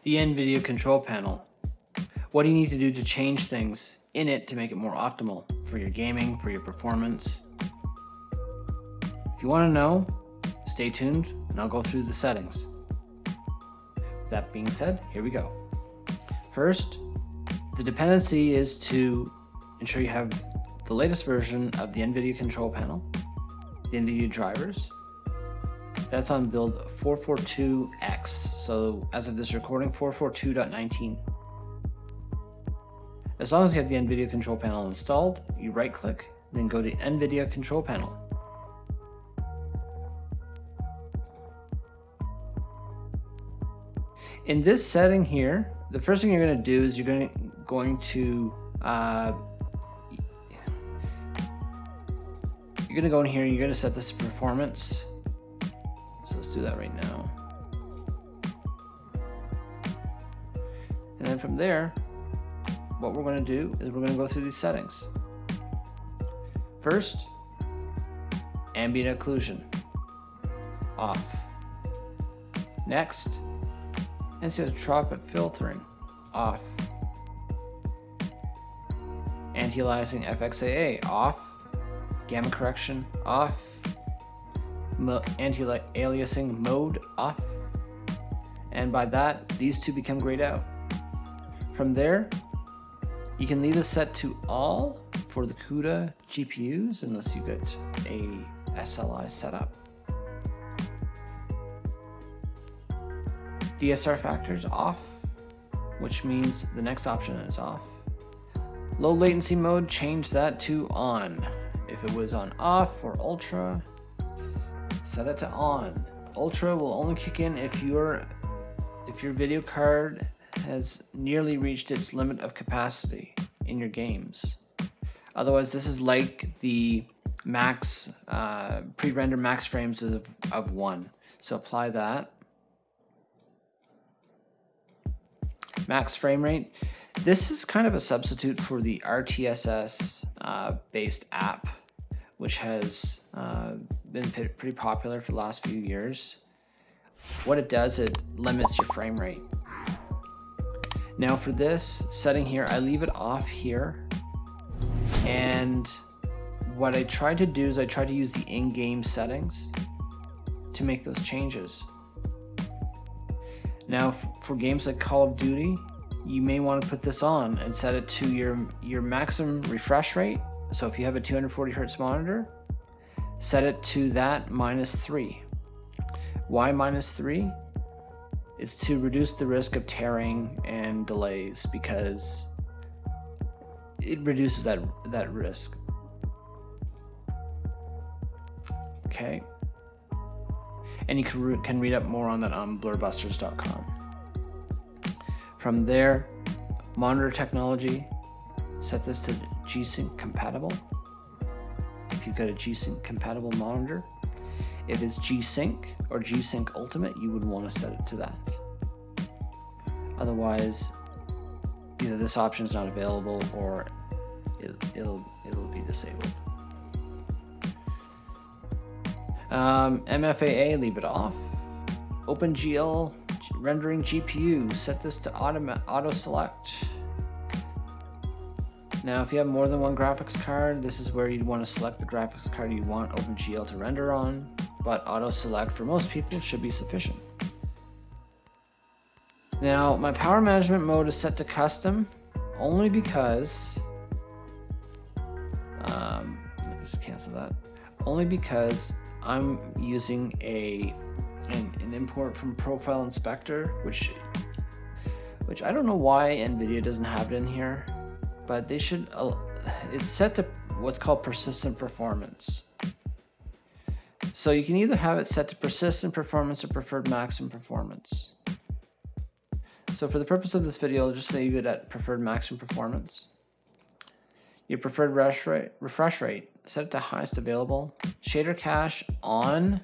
The NVIDIA control panel. What do you need to do to change things in it to make it more optimal for your gaming, for your performance? If you want to know, stay tuned and I'll go through the settings. With that being said, here we go. First, the dependency is to ensure you have the latest version of the NVIDIA control panel, the NVIDIA drivers. That's on build 442X, so as of this recording, 442.19. As long as you have the NVIDIA control panel installed, you right click, then go to NVIDIA control panel. In this setting here, the first thing you're going to do is you're going to go in here and you're going to set this to performance. So let's do that right now. And then from there, what we're going to do is we're going to go through these settings. First, ambient occlusion, off. Next, anisotropic filtering, off. Anti-aliasing FXAA, off. Gamma correction, off. Anti-aliasing mode, off. And by that, these two become grayed out. From there, you can leave this set to all for the CUDA GPUs unless you get a SLI setup. DSR factors off, which means the next option is off. Low latency mode, change that to on. If it was on off or ultra, set it to on. Ultra will only kick in if your video card has nearly reached its limit of capacity in your games. Otherwise, this is like the max pre-render max frames of 1. So apply that. Max frame rate. This is kind of a substitute for the RTSS based app, which has been pretty popular for the last few years. What it does, it limits your frame rate. Now for this setting here, I leave it off here. And what I tried to do is I tried to use the in-game settings to make those changes. Now for games like Call of Duty, you may want to put this on and set it to your maximum refresh rate. So if you have a 240 Hz monitor, set it to that -3. Why -3? It's to reduce the risk of tearing and delays because it reduces that risk. Okay. And you can read up more on that on blurbusters.com. From there, monitor technology, set this to G-Sync compatible. If you've got a G-Sync compatible monitor, if it's G-Sync or G-Sync Ultimate, you would want to set it to that. Otherwise, either this option is not available or it'll be disabled. MFAA, leave it off. OpenGL rendering GPU, set this to auto select. Now, if you have more than one graphics card, this is where you'd want to select the graphics card you want OpenGL to render on, but auto select for most people should be sufficient. Now, my power management mode is set to custom only because, let me just cancel that, only because I'm using an import from Profile Inspector, which I don't know why NVIDIA doesn't have it in here, but they should. It's set to what's called persistent performance. So you can either have it set to persistent performance or preferred maximum performance. So for the purpose of this video, I'll just leave it at preferred maximum performance. Your preferred refresh rate, set it to highest available. Shader cache on.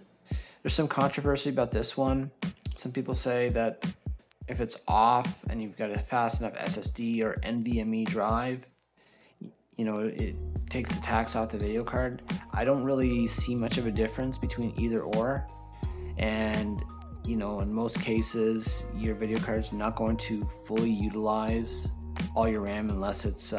There's some controversy about this one. Some people say that if it's off and you've got a fast enough SSD or NVMe drive, you know, it takes the tax off the video card. I don't really see much of a difference between either or. And you know, in most cases, your video card's not going to fully utilize all your RAM unless it's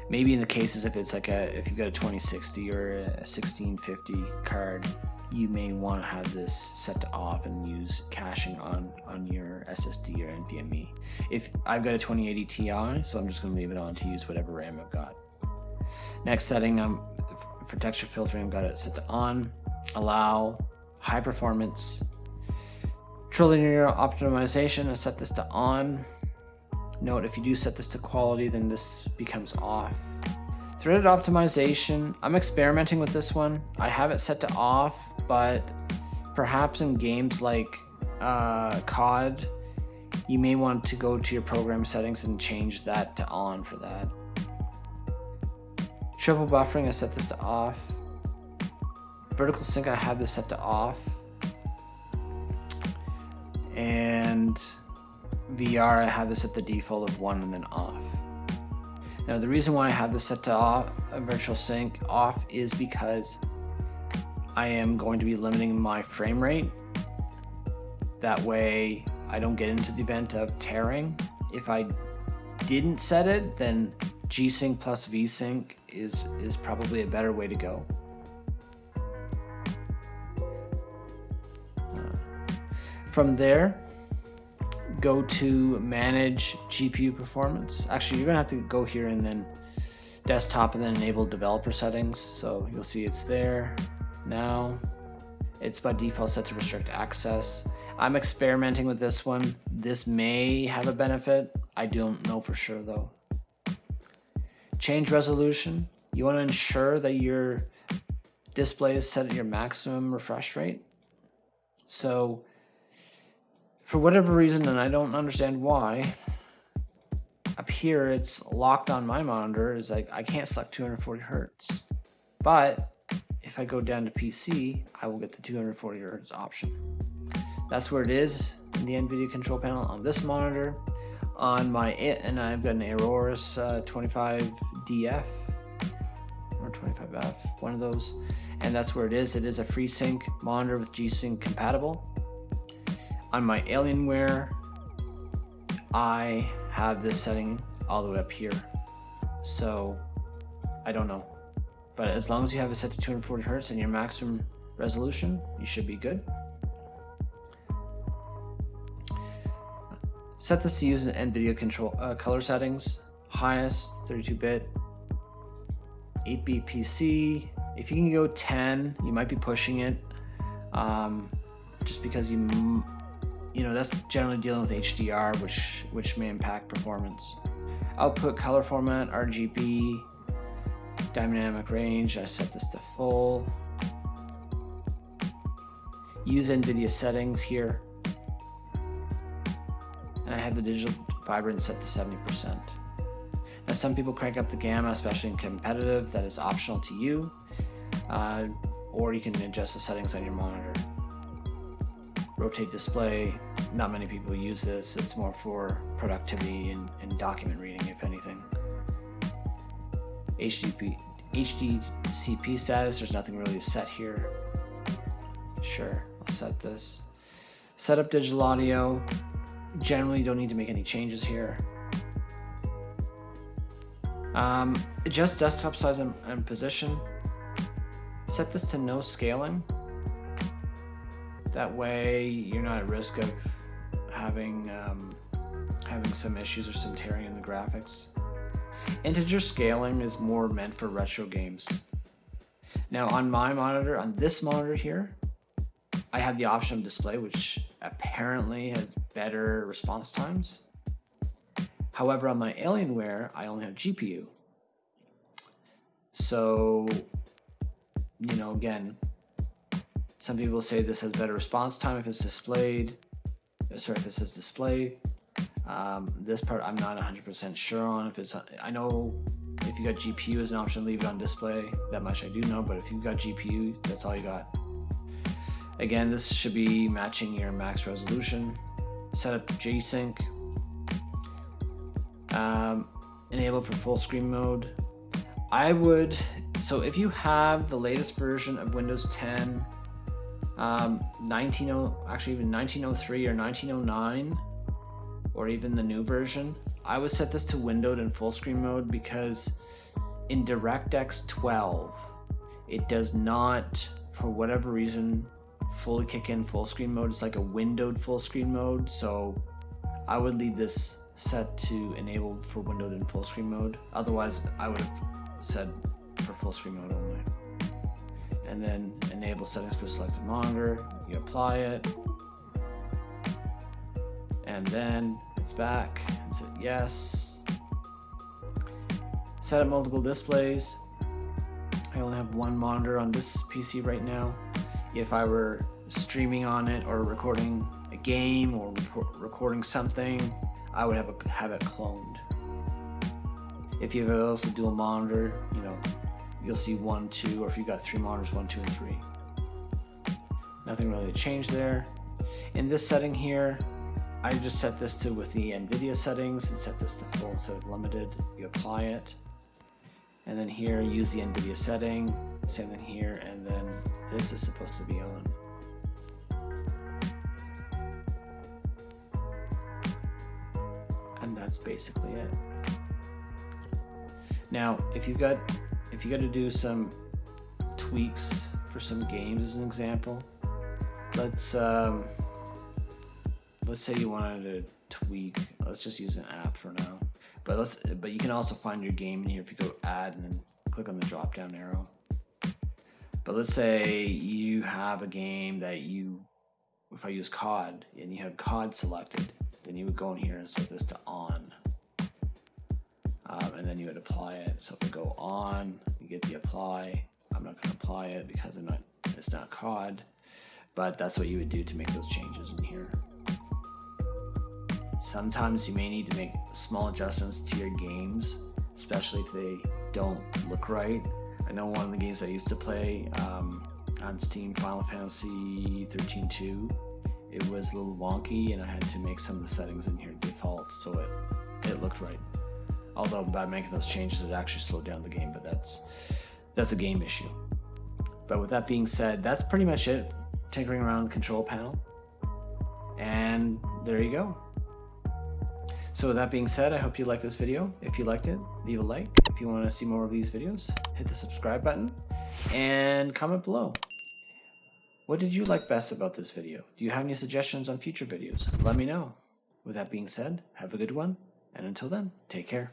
maybe in the cases if it's like if you've got a 2060 or a 1650 card, you may want to have this set to off and use caching on your SSD or NVMe. If I've got a 2080 Ti, so I'm just going to leave it on to use whatever RAM I've got. Next setting, for texture filtering, I've got it set to on, allow, high performance, trilinear optimization. I set this to on. Note, if you do set this to quality, then this becomes off. Threaded optimization, I'm experimenting with this one. I have it set to off, but perhaps in games like COD, you may want to go to your program settings and change that to on for that. Triple buffering, I set this to off. Vertical sync, I have this set to off. And VR, I have this at the default of 1 and then off. Now the reason why I have this set to off, virtual sync off, is because I am going to be limiting my frame rate. That way I don't get into the event of tearing. If I didn't set it, then G-Sync plus V-Sync is probably a better way to go. From there, go to manage GPU performance. Actually, you're gonna have to go here and then desktop and then enable developer settings. So you'll see it's there now. It's by default set to restrict access. I'm experimenting with this one. This may have a benefit. I don't know for sure though. Change resolution. You want to ensure that your display is set at your maximum refresh rate. So for whatever reason, and I don't understand why, up here it's locked on my monitor. Is like I can't select 240 Hertz. But if I go down to PC, I will get the 240 Hertz option. That's where it is in the NVIDIA control panel on this monitor. On my, and I've got an Aorus 25DF or 25F, one of those, and that's where it is. It is a FreeSync monitor with G-Sync compatible. On my Alienware, I have this setting all the way up here, so I don't know. But as long as you have it set to 240 Hertz and your maximum resolution, you should be good. Set this to use NVIDIA control color settings, highest 32-bit, 8-bit PC. If you can go 10, you might be pushing it, just because you know that's generally dealing with HDR, which may impact performance. Output color format, RGB, dynamic range. I set this to full. Use NVIDIA settings here. And I have the digital vibrance set to 70%. Now some people crank up the gamma, especially in competitive. That is optional to you. Or you can adjust the settings on your monitor. Rotate display, not many people use this. It's more for productivity and document reading, if anything. HDCP status, there's nothing really set here. Sure, I'll set this. Set up digital audio. Generally, you don't need to make any changes here. Adjust desktop size and position. Set this to no scaling. That way, you're not at risk of having some issues or some tearing in the graphics. Integer scaling is more meant for retro games. Now, on my monitor, on this monitor here, I have the option of display, which apparently has better response times. However, on my Alienware, I only have GPU. So, you know, again, some people say this has better response time if it's displayed. Sorry, if it says display. This part I'm not 100% sure on. If it's, I know if you got GPU as an option, leave it on display. That much I do know. But if you've got GPU, that's all you got. Again, this should be matching your max resolution. Set up G-Sync. Enable for full screen mode. So if you have the latest version of Windows 10, actually even 1903 or 1909, or even the new version. I would set this to windowed and full screen mode because in DirectX 12, it does not, for whatever reason, fully kick in full screen mode. It's like a windowed full screen mode, so I would leave this set to enabled for windowed and full screen mode. Otherwise, I would have said for full screen mode only. And then enable settings for selected monitor. You apply it, and then it's back and say yes. Set up multiple displays. I only have one monitor on this PC right now. If I were streaming on it or recording a game or recording something, I would have it cloned. If you have also dual monitor, you'll see 1, 2, or if you've got 3 monitors, 1, 2, and 3. Nothing really to change there. In this setting here, I just set this to with the NVIDIA settings and set this to full instead of limited. You apply it. And then here, use the NVIDIA setting. Same thing here, and then this is supposed to be on. And that's basically it. Now, if you got to do some tweaks for some games as an example, let's say you wanted to tweak. Let's just use an app for now. But you can also find your game in here if you go add and then click on the drop down arrow. But let's say you have a game that if I use COD and you have COD selected, then you would go in here and set this to on. And then you would apply it. So if we go on, you get the apply. I'm not going to apply it because it's not COD, but that's what you would do to make those changes in here. Sometimes you may need to make small adjustments to your games, especially if they don't look right. I know one of the games I used to play on Steam, Final Fantasy 13-2, it was a little wonky and I had to make some of the settings in here default so it looked right. Although by making those changes it actually slowed down the game, but that's a game issue. But with that being said, that's pretty much it. Tinkering around the control panel. And there you go. So with that being said, I hope you liked this video. If you liked it, leave a like. If you want to see more of these videos, hit the subscribe button and comment below. What did you like best about this video? Do you have any suggestions on future videos? Let me know. With that being said, have a good one, and until then, take care.